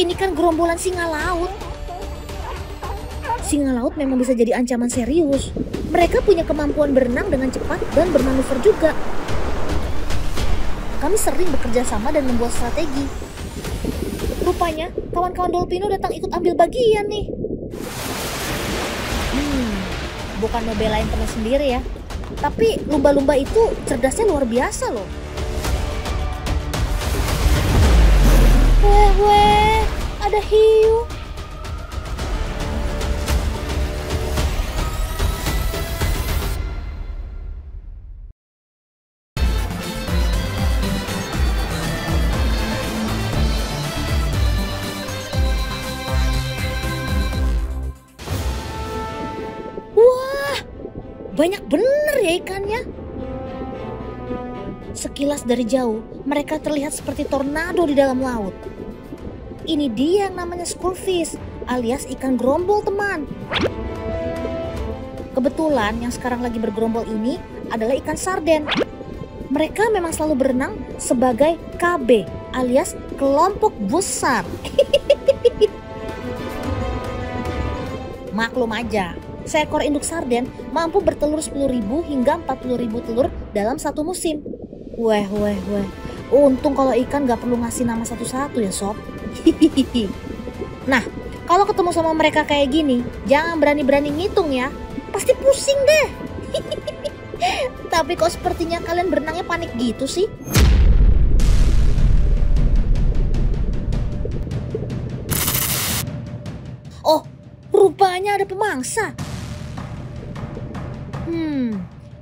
Ini kan gerombolan singa laut. Singa laut memang bisa jadi ancaman serius. Mereka punya kemampuan berenang dengan cepat dan bermanuver juga. Kami sering bekerja sama dan membuat strategi. Rupanya kawan-kawan Dolpino datang ikut ambil bagian nih. Bukan mau belain teman sendiri ya. Tapi lumba-lumba itu cerdasnya luar biasa loh. Weh, ada hiu. Wah, banyak bener ya ikannya. Sekilas dari jauh, mereka terlihat seperti tornado di dalam laut. Ini dia yang namanya schoolfish, alias ikan gerombol, teman. Kebetulan yang sekarang lagi bergerombol ini adalah ikan sarden. Mereka memang selalu berenang sebagai KB, alias kelompok besar. Maklum aja, seekor induk sarden mampu bertelur 10.000 hingga 40.000 telur dalam satu musim. Weh. Untung kalau ikan gak perlu ngasih nama satu-satu ya sob. Nah, kalau ketemu sama mereka kayak gini, jangan berani-berani ngitung ya. Pasti pusing deh. Tapi kok sepertinya kalian berenangnya panik gitu sih? Oh, rupanya ada pemangsa.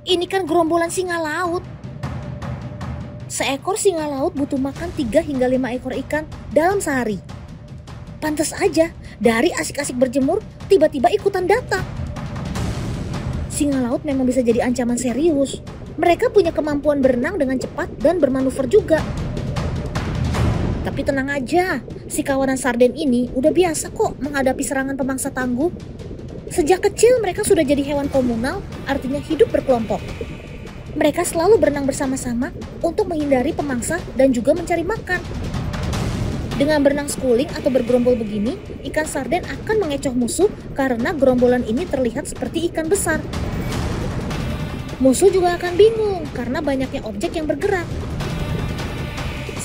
Ini kan gerombolan singa laut. Seekor singa laut butuh makan 3 hingga 5 ekor ikan dalam sehari. Pantas aja, dari asik-asik berjemur, tiba-tiba ikutan datang. Singa laut memang bisa jadi ancaman serius. Mereka punya kemampuan berenang dengan cepat dan bermanuver juga. Tapi tenang aja, si kawanan sarden ini udah biasa kok menghadapi serangan pemangsa tangguh. Sejak kecil mereka sudah jadi hewan komunal, artinya hidup berkelompok. Mereka selalu berenang bersama-sama untuk menghindari pemangsa dan juga mencari makan. Dengan berenang schooling atau bergerombol begini, ikan sarden akan mengecoh musuh karena gerombolan ini terlihat seperti ikan besar. Musuh juga akan bingung karena banyaknya objek yang bergerak.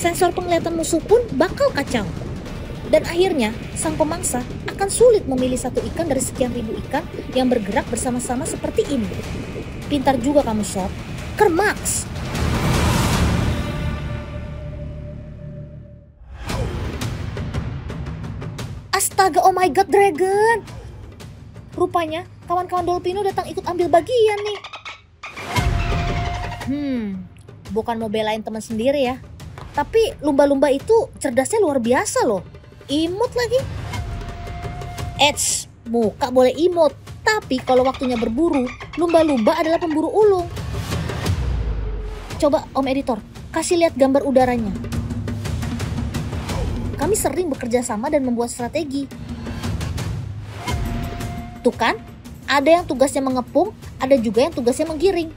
Sensor penglihatan musuh pun bakal kacau. Dan akhirnya, sang pemangsa akan sulit memilih satu ikan dari sekian ribu ikan yang bergerak bersama-sama seperti ini. Pintar juga kamu sob. Kermaks. Astaga, oh my god, dragon. Rupanya kawan-kawan Dolpino datang ikut ambil bagian nih. Bukan mau belain teman sendiri ya. Tapi lumba-lumba itu cerdasnya luar biasa loh. Imut lagi. Eits, muka boleh imut. Tapi kalau waktunya berburu, lumba-lumba adalah pemburu ulung. Coba Om Editor, kasih lihat gambar udaranya. Kami sering bekerja sama dan membuat strategi. Tuh kan, ada yang tugasnya mengepung, ada juga yang tugasnya menggiring.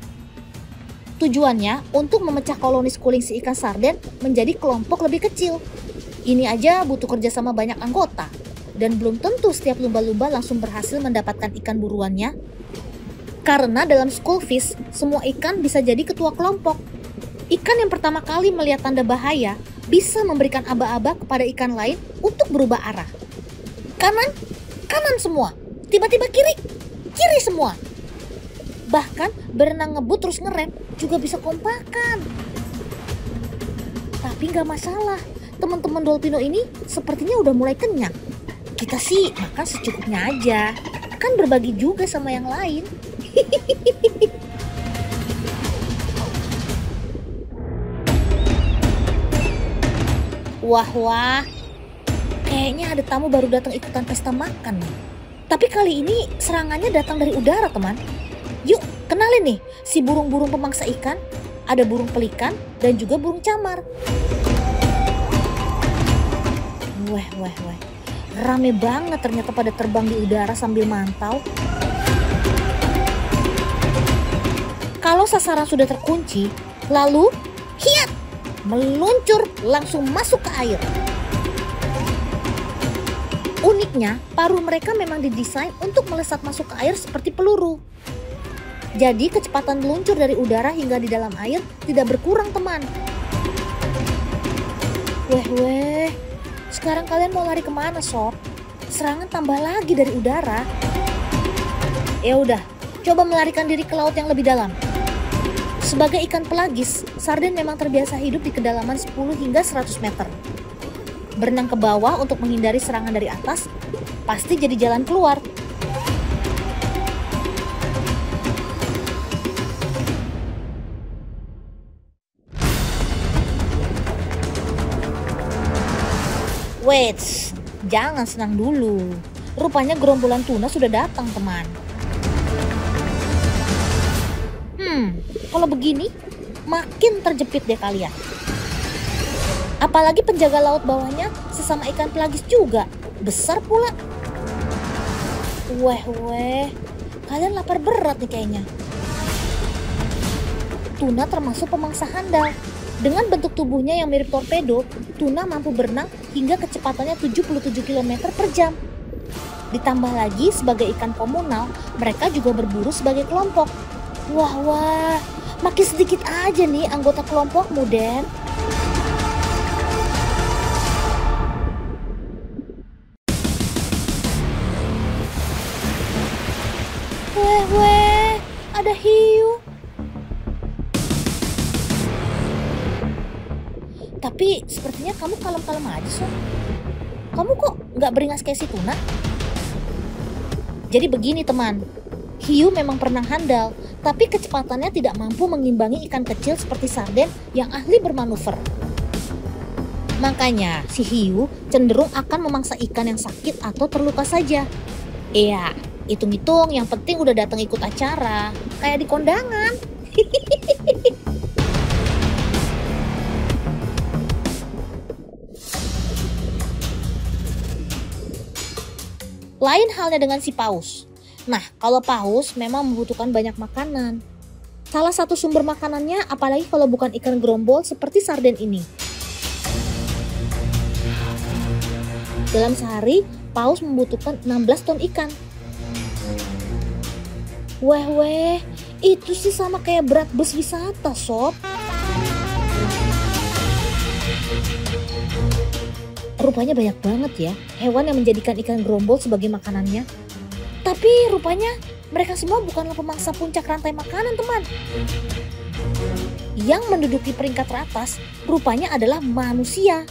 Tujuannya untuk memecah koloni schooling si ikan sarden menjadi kelompok lebih kecil. Ini aja butuh kerjasama banyak anggota. Dan belum tentu setiap lumba-lumba langsung berhasil mendapatkan ikan buruannya. Karena dalam schoolfish, semua ikan bisa jadi ketua kelompok. Ikan yang pertama kali melihat tanda bahaya bisa memberikan aba-aba kepada ikan lain untuk berubah arah. Kanan semua. Tiba-tiba kiri semua. Bahkan berenang ngebut terus ngerem juga bisa kompakan. Tapi nggak masalah, teman-teman Dolpino ini sepertinya udah mulai kenyang. Kita sih makan secukupnya aja, kan berbagi juga sama yang lain. Wah, kayaknya ada tamu baru datang ikutan pesta makan nih. Tapi kali ini serangannya datang dari udara, teman. Yuk, kenalin nih si burung-burung pemangsa ikan. Ada burung pelikan dan juga burung camar. Weh. Rame banget ternyata pada terbang di udara sambil mantau. Kalau sasaran sudah terkunci, lalu hiat, meluncur langsung masuk ke air. Uniknya, paruh mereka memang didesain untuk melesat masuk ke air seperti peluru. Jadi kecepatan meluncur dari udara hingga di dalam air tidak berkurang, teman. Weh, sekarang kalian mau lari kemana, sob? Serangan tambah lagi dari udara. Ya udah, coba melarikan diri ke laut yang lebih dalam. Sebagai ikan pelagis, sarden memang terbiasa hidup di kedalaman 10 hingga 100 meter. Berenang ke bawah untuk menghindari serangan dari atas pasti jadi jalan keluar. Wait, jangan senang dulu. Rupanya gerombolan tuna sudah datang, teman. Kalau begini, makin terjepit deh kalian. Apalagi penjaga laut bawahnya sesama ikan pelagis juga, besar pula. Weh, kalian lapar berat nih kayaknya. Tuna termasuk pemangsa handal. Dengan bentuk tubuhnya yang mirip torpedo, tuna mampu berenang hingga kecepatannya 77 km per jam. Ditambah lagi sebagai ikan komunal, mereka juga berburu sebagai kelompok. Wah, makin sedikit aja nih anggota kelompokmu, Den. Weh, ada hiu. Tapi sepertinya kamu kalem-kalem aja, Sob. Kamu kok nggak beringas kayak si tuna? Jadi begini, teman. Hiu memang pernah handal, tapi kecepatannya tidak mampu mengimbangi ikan kecil seperti sarden yang ahli bermanuver. Makanya si hiu cenderung akan memangsa ikan yang sakit atau terluka saja. Iya, hitung-hitung yang penting udah datang ikut acara, kayak di kondangan. Lain halnya dengan si paus. Nah, kalau paus memang membutuhkan banyak makanan. Salah satu sumber makanannya apalagi kalau bukan ikan gerombol seperti sarden ini. Dalam sehari, paus membutuhkan 16 ton ikan. Weh, itu sih sama kayak berat bus wisata, Sob. Rupanya banyak banget ya hewan yang menjadikan ikan gerombol sebagai makanannya. Tapi rupanya mereka semua bukanlah pemangsa puncak rantai makanan, teman. Yang menduduki peringkat teratas rupanya adalah manusia.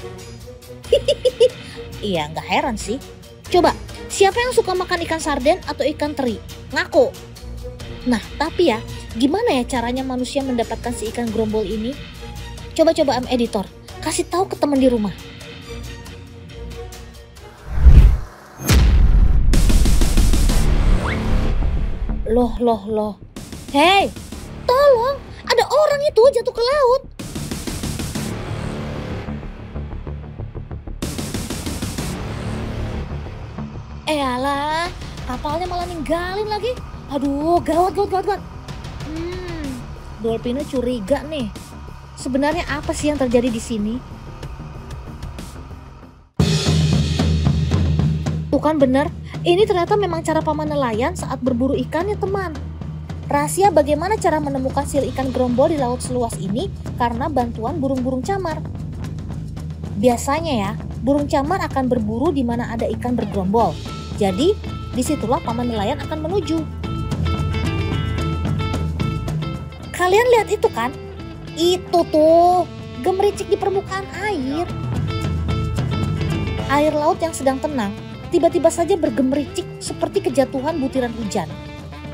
Iya, nggak heran sih. Coba, siapa yang suka makan ikan sarden atau ikan teri? Ngaku. Nah, tapi ya, gimana ya caranya manusia mendapatkan si ikan gerombol ini? Coba editor, kasih tahu ke teman di rumah. Loh. Hei, tolong, ada orang itu jatuh ke laut. Alah, kapalnya malah ninggalin lagi. Aduh, gawat. Dolpino curiga nih. Sebenarnya apa sih yang terjadi di sini? Tuh kan bener. Ini ternyata memang cara paman nelayan saat berburu ikannya, teman. Rahasia bagaimana cara menemukan sil ikan gerombol di laut seluas ini karena bantuan burung-burung camar. Biasanya ya, burung camar akan berburu di mana ada ikan bergerombol. Jadi, disitulah paman nelayan akan menuju. Kalian lihat itu kan? Itu tuh, gemericik di permukaan air. Air laut yang sedang tenang tiba-tiba saja bergemericik seperti kejatuhan butiran hujan.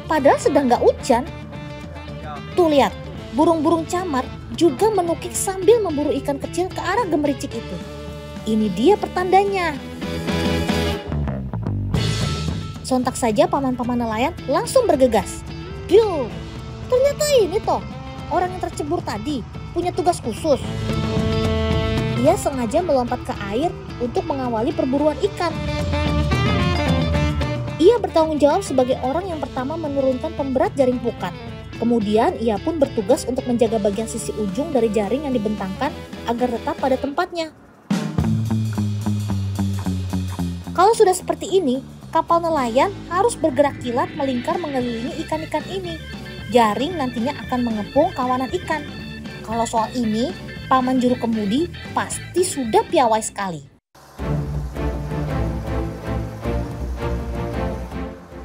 Padahal sedang nggak hujan. Tuh lihat, burung-burung camar juga menukik sambil memburu ikan kecil ke arah gemericik itu. Ini dia pertandanya. Sontak saja paman-paman nelayan langsung bergegas. Duh, ternyata ini toh orang yang tercebur tadi punya tugas khusus. Ia sengaja melompat ke air untuk mengawali perburuan ikan. Ia bertanggung jawab sebagai orang yang pertama menurunkan pemberat jaring pukat. Kemudian ia pun bertugas untuk menjaga bagian sisi ujung dari jaring yang dibentangkan agar tetap pada tempatnya. Kalau sudah seperti ini, kapal nelayan harus bergerak kilat melingkar mengelilingi ikan-ikan ini. Jaring nantinya akan mengepung kawanan ikan. Kalau soal ini, Paman Juru Kemudi pasti sudah piawai sekali.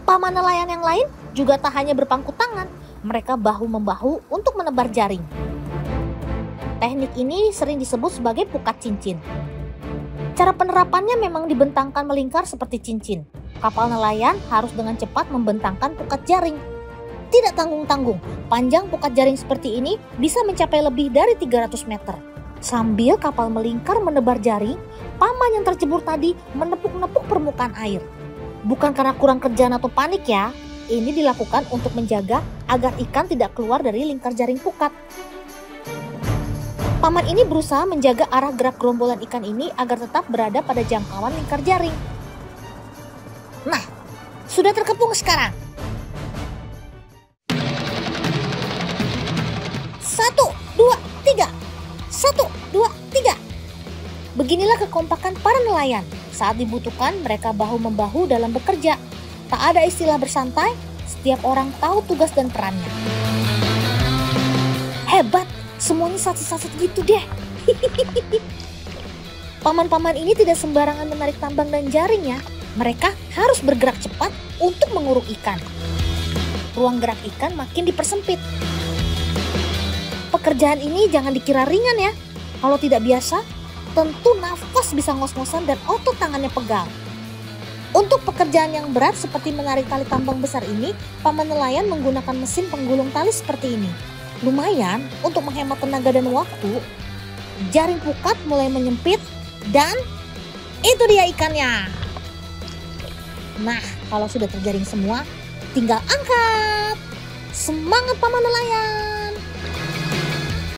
Paman nelayan yang lain juga tak hanya berpangku tangan, mereka bahu-membahu untuk menebar jaring. Teknik ini sering disebut sebagai pukat cincin. Cara penerapannya memang dibentangkan melingkar seperti cincin. Kapal nelayan harus dengan cepat membentangkan pukat jaring. Tidak tanggung-tanggung, panjang pukat jaring seperti ini bisa mencapai lebih dari 300 meter. Sambil kapal melingkar menebar jaring, paman yang tercebur tadi menepuk-nepuk permukaan air. Bukan karena kurang kerjaan atau panik ya, ini dilakukan untuk menjaga agar ikan tidak keluar dari lingkar jaring pukat. Paman ini berusaha menjaga arah gerak gerombolan ikan ini agar tetap berada pada jangkauan lingkar jaring. Nah, sudah terkepung sekarang. 1, 2, 3. 1, 2, 3. Beginilah kekompakan para nelayan. Saat dibutuhkan, mereka bahu-membahu dalam bekerja. Tak ada istilah bersantai, setiap orang tahu tugas dan perannya. Hebat, semuanya satu-satu gitu deh. Paman-paman ini tidak sembarangan menarik tambang dan jaring ya. Mereka harus bergerak cepat untuk menguruk ikan. Ruang gerak ikan makin dipersempit. Pekerjaan ini jangan dikira ringan ya. Kalau tidak biasa, tentu nafas bisa ngos-ngosan dan otot tangannya pegal. Untuk pekerjaan yang berat seperti menarik tali tambang besar ini, paman nelayan menggunakan mesin penggulung tali seperti ini. Lumayan untuk menghemat tenaga dan waktu. Jaring pukat mulai menyempit dan itu dia ikannya. Nah, kalau sudah terjaring semua, tinggal angkat. Semangat paman nelayan!